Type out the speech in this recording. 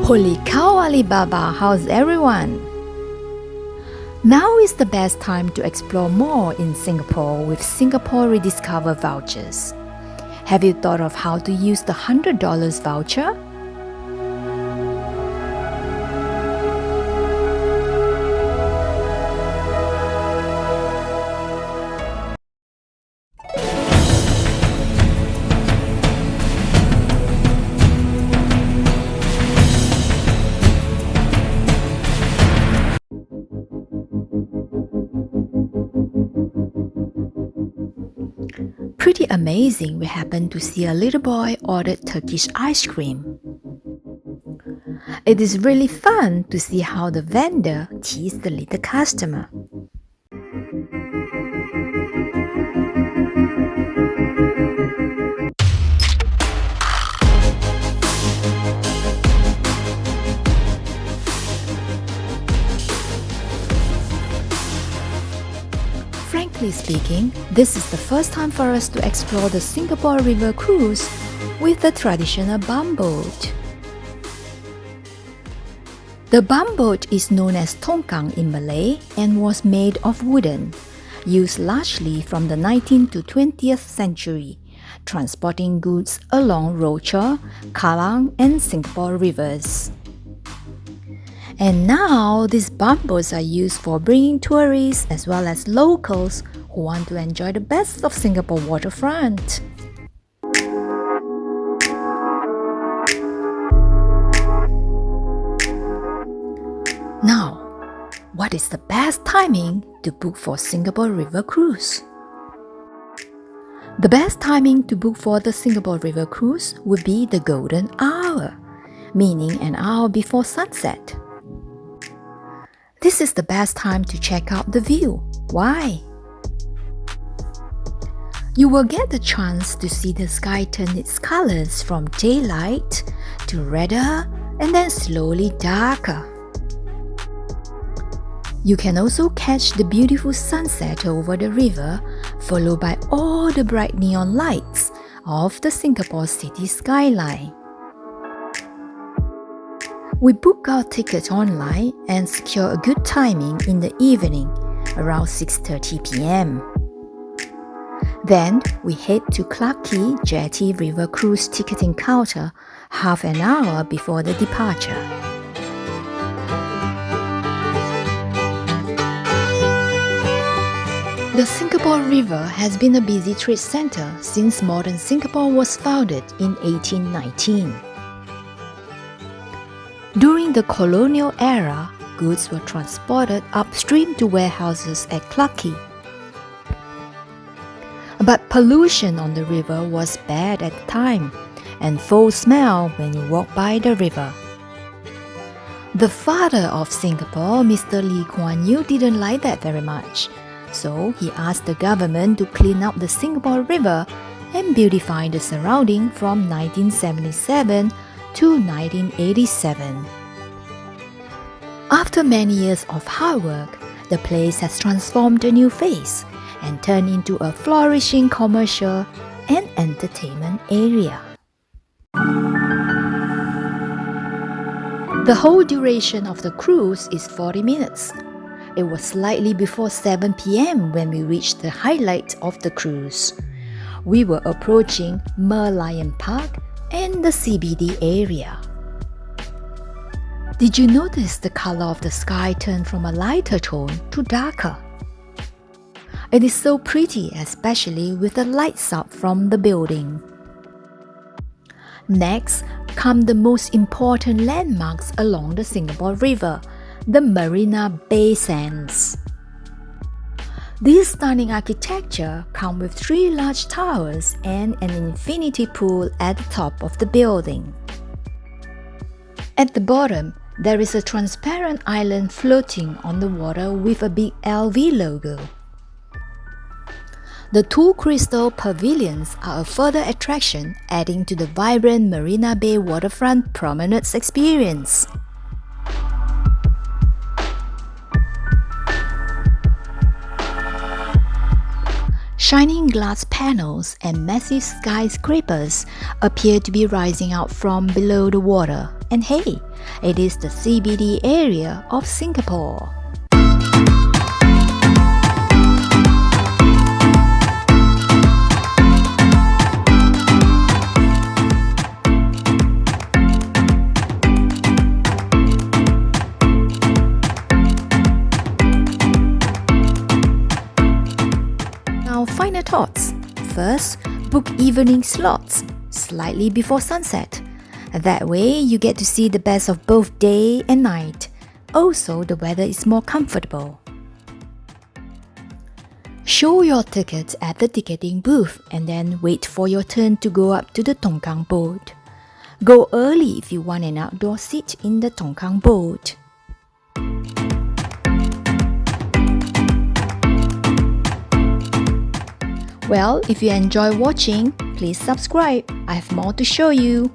Holy cow, Alibaba, how's everyone? Now is the best time to explore more in Singapore with SingapoRediscovers Vouchers. Have you thought of how to use the $100 voucher? Pretty amazing, we happened to see a little boy ordered Turkish ice cream. It is really fun to see how the vendor teased the little customer. Frankly speaking, this is the first time for us to explore the Singapore River cruise with the traditional bumboat. The bumboat is known as tongkang in Malay and was made of wooden, used largely from the 19th to 20th century, transporting goods along Rochor, Kallang and Singapore rivers. And now, these bumboats are used for bringing tourists as well as locals who want to enjoy the best of Singapore waterfront. Now, what is the best timing to book for Singapore River Cruise? The best timing to book for the Singapore River Cruise would be the golden hour, meaning an hour before sunset. This is the best time to check out the view. Why? You will get the chance to see the sky turn its colors from daylight to redder and then slowly darker. You can also catch the beautiful sunset over the river, followed by all the bright neon lights of the Singapore city skyline. We book our ticket online and secure a good timing in the evening, around 6:30 p.m. Then we head to Clarke Quay Jetty River Cruise ticketing counter half an hour before the departure. The Singapore River has been a busy trade center since modern Singapore was founded in 1819. During the colonial era, goods were transported upstream to warehouses at Clarke Quay. But pollution on the river was bad at the time, and foul smell when you walk by the river. The father of Singapore, Mr. Lee Kuan Yew, didn't like that very much, so he asked the government to clean up the Singapore River and beautify the surrounding from 1977 to 1987. After many years of hard work, the place has transformed a new face and turned into a flourishing commercial and entertainment area. The whole duration of the cruise is 40 minutes. It was slightly before 7 p.m. when we reached the highlight of the cruise. We were approaching Merlion Park and the CBD area. Did you notice the color of the sky turned from a lighter tone to darker? It is so pretty, especially with the lights up from the building. Next come the most important landmarks along the Singapore River, the Marina Bay Sands. This stunning architecture comes with 3 large towers and an infinity pool at the top of the building. At the bottom, there is a transparent island floating on the water with a big LV logo. The 2 crystal pavilions are a further attraction, adding to the vibrant Marina Bay waterfront promenade experience. Shining glass panels and massive skyscrapers appear to be rising out from below the water. And hey, it is the CBD area of Singapore. Now, final thoughts. First, book evening slots slightly before sunset. That way, you get to see the best of both day and night. Also, the weather is more comfortable. Show your tickets at the ticketing booth and then wait for your turn to go up to the Tongkang boat. Go early if you want an outdoor seat in the Tongkang boat. Well, if you enjoy watching, please subscribe. I have more to show you.